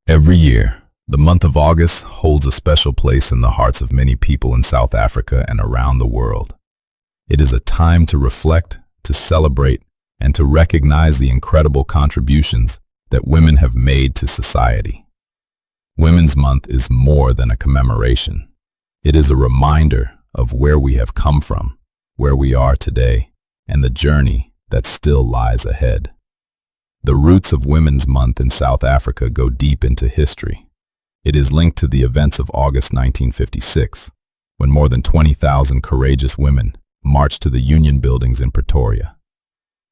Every year, the month of August holds a special place in the hearts of many people in South Africa and around the world. It is a time to reflect, to celebrate, and to recognize the incredible contributions that women have made to society. Women's Month is more than a commemoration. It is a reminder of where we have come from, where we are today, and the journey that still lies ahead. The roots of Women's Month in South Africa go deep into history. It is linked to the events of August 1956, when more than 20,000 courageous women marched to the Union buildings in Pretoria.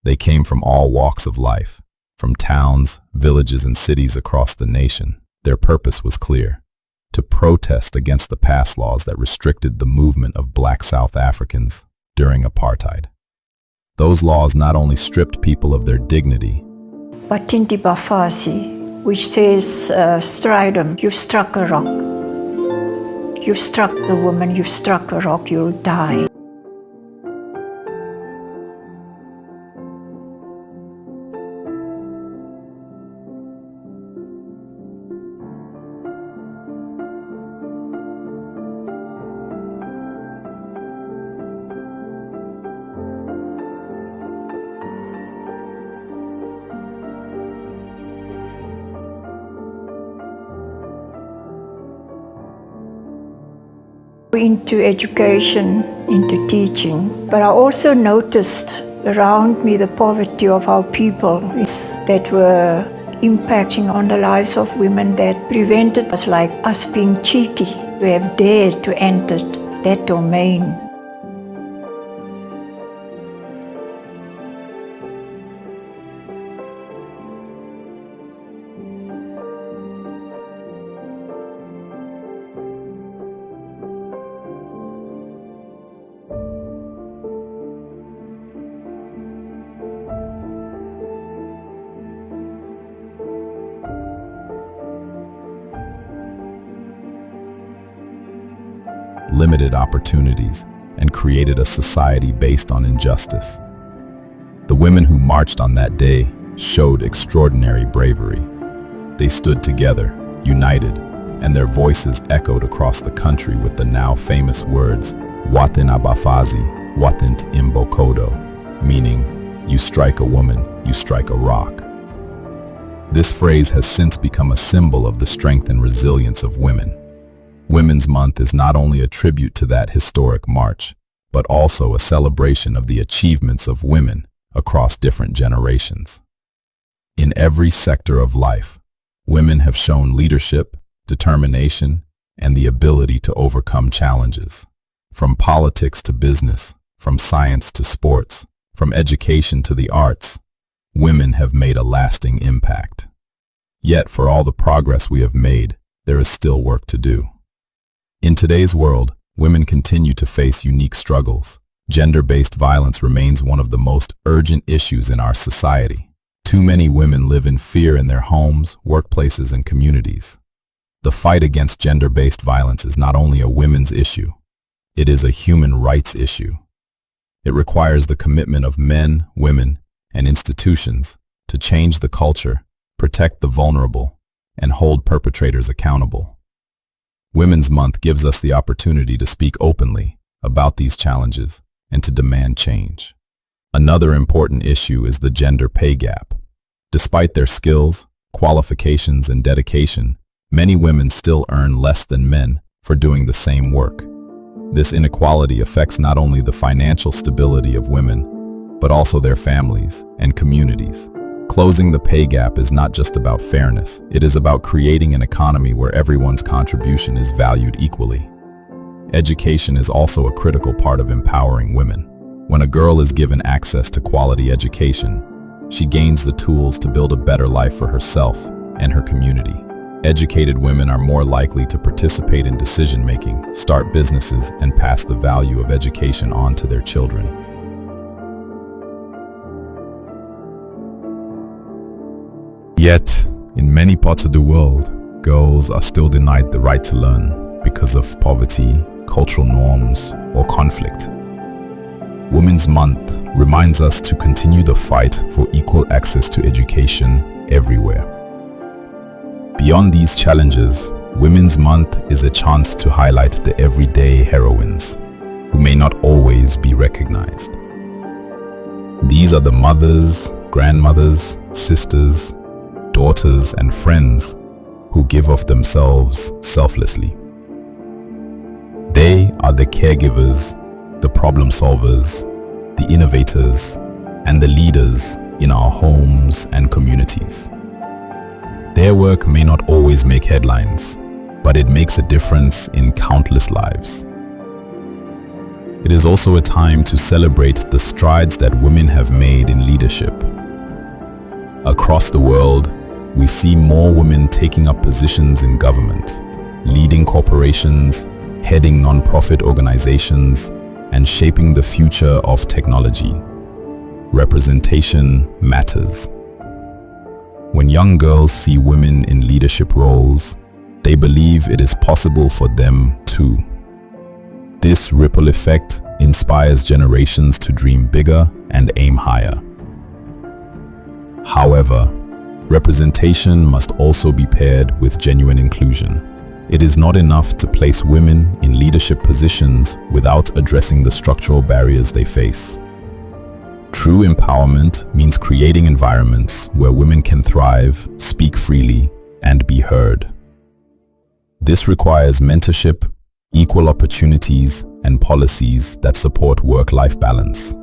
They came from all walks of life, from towns, villages, and cities across the nation. Their purpose was clear: to protest against the past laws that restricted the movement of Black South Africans during apartheid. Those laws not only stripped people of their dignity, Wathint Abafazi, which says, Stridum, you've struck a rock. You've struck the woman, you've struck a rock, you'll die. Into education, into teaching. But I also noticed around me the poverty of our people that were impacting on the lives of women, that prevented us, like us being cheeky, we have dared to enter that domain. Limited opportunities, and created a society based on injustice. The women who marched on that day showed extraordinary bravery. They stood together, united, and their voices echoed across the country with the now famous words, Wathint Abafazi, Wathint Imbokodo, meaning, "You strike a woman, you strike a rock." This phrase has since become a symbol of the strength and resilience of women. Women's Month is not only a tribute to that historic march, but also a celebration of the achievements of women across different generations. In every sector of life, women have shown leadership, determination, and the ability to overcome challenges. From politics to business, from science to sports, from education to the arts, women have made a lasting impact. Yet, for all the progress we have made, there is still work to do. In today's world, women continue to face unique struggles. Gender-based violence remains one of the most urgent issues in our society. Too many women live in fear in their homes, workplaces, and communities. The fight against gender-based violence is not only a women's issue, it is a human rights issue. It requires the commitment of men, women, and institutions to change the culture, protect the vulnerable, and hold perpetrators accountable. Women's Month gives us the opportunity to speak openly about these challenges and to demand change. Another important issue is the gender pay gap. Despite their skills, qualifications, and dedication, many women still earn less than men for doing the same work. This inequality affects not only the financial stability of women, but also their families and communities. Closing the pay gap is not just about fairness, it is about creating an economy where everyone's contribution is valued equally. Education is also a critical part of empowering women. When a girl is given access to quality education, she gains the tools to build a better life for herself and her community. Educated women are more likely to participate in decision-making, start businesses, and pass the value of education on to their children. Yet, in many parts of the world, girls are still denied the right to learn because of poverty, cultural norms, or conflict. Women's Month reminds us to continue the fight for equal access to education everywhere. Beyond these challenges, Women's Month is a chance to highlight the everyday heroines who may not always be recognized. These are the mothers, grandmothers, sisters, daughters, and friends who give of themselves selflessly. They are the caregivers, the problem solvers, the innovators, and the leaders in our homes and communities. Their work may not always make headlines, but it makes a difference in countless lives. It is also a time to celebrate the strides that women have made in leadership. Across the world, we see more women taking up positions in government, leading corporations, heading non-profit organizations, and shaping the future of technology. Representation matters. When young girls see women in leadership roles, they believe it is possible for them too. This ripple effect inspires generations to dream bigger and aim higher. However, representation must also be paired with genuine inclusion. It is not enough to place women in leadership positions without addressing the structural barriers they face. True empowerment means creating environments where women can thrive, speak freely, and be heard. This requires mentorship, equal opportunities, and policies that support work-life balance.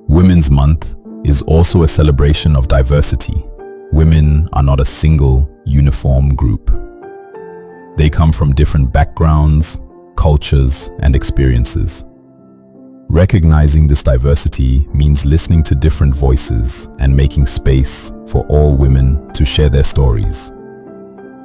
Women's Month is also a celebration of diversity. Women are not a single, uniform group. They come from different backgrounds, cultures, and experiences. Recognizing this diversity means listening to different voices and making space for all women to share their stories.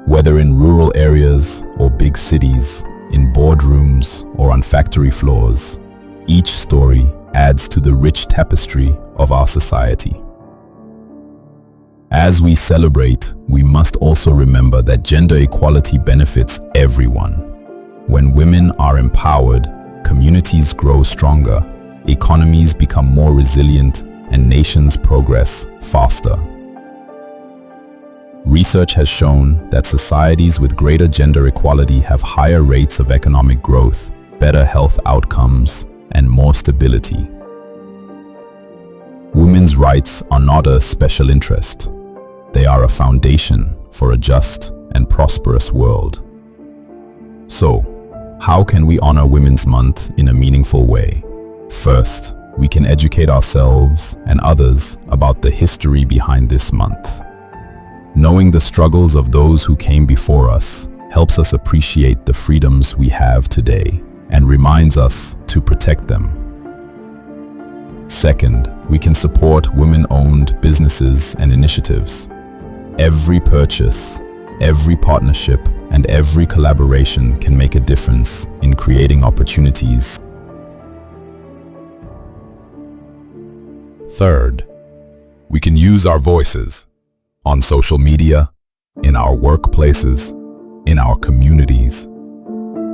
Whether in rural areas or big cities, in boardrooms or on factory floors, each story adds to the rich tapestry of our society. As we celebrate, we must also remember that gender equality benefits everyone. When women are empowered, communities grow stronger, economies become more resilient, and nations progress faster. Research has shown that societies with greater gender equality have higher rates of economic growth, better health outcomes, and more stability. Women's rights are not a special interest. They are a foundation for a just and prosperous world. So, how can we honor Women's Month in a meaningful way? First, we can educate ourselves and others about the history behind this month. Knowing the struggles of those who came before us helps us appreciate the freedoms we have today and reminds us to protect them. Second, we can support women-owned businesses and initiatives. Every purchase, every partnership, and every collaboration can make a difference in creating opportunities. Third, we can use our voices on social media, in our workplaces, in our communities,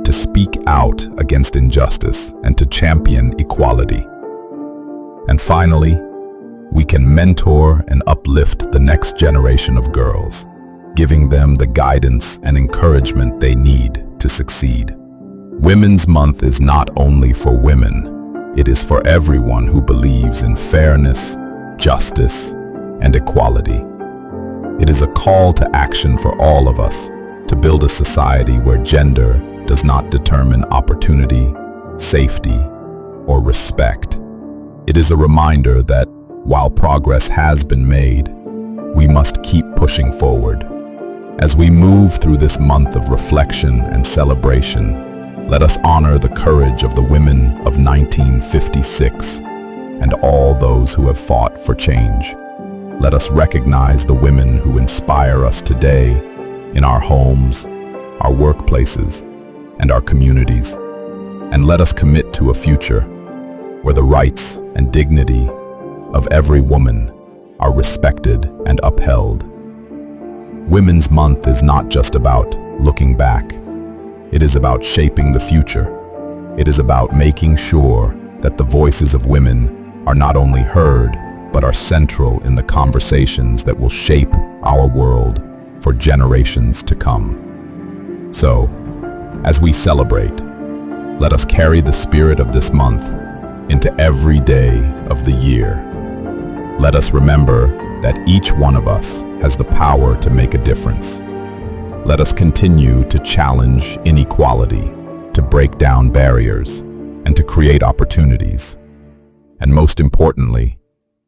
to speak out against injustice and to champion equality. And finally, we can mentor and uplift the next generation of girls, giving them the guidance and encouragement they need to succeed. Women's Month is not only for women, it is for everyone who believes in fairness, justice, and equality. It is a call to action for all of us to build a society where gender does not determine opportunity, safety, or respect. It is a reminder that while progress has been made, we must keep pushing forward. As we move through this month of reflection and celebration, let us honor the courage of the women of 1956 and all those who have fought for change. Let us recognize the women who inspire us today in our homes, our workplaces, and our communities. And let us commit to a future where the rights and dignity of every woman are respected and upheld. Women's Month is not just about looking back. It is about shaping the future. It is about making sure that the voices of women are not only heard, but are central in the conversations that will shape our world for generations to come. So, as we celebrate, let us carry the spirit of this month into every day of the year. Let us remember that each one of us has the power to make a difference. Let us continue to challenge inequality, to break down barriers, and to create opportunities. And most importantly,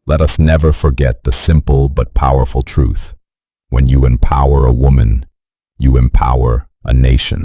let us never forget the simple but powerful truth. When you empower a woman, you empower a nation.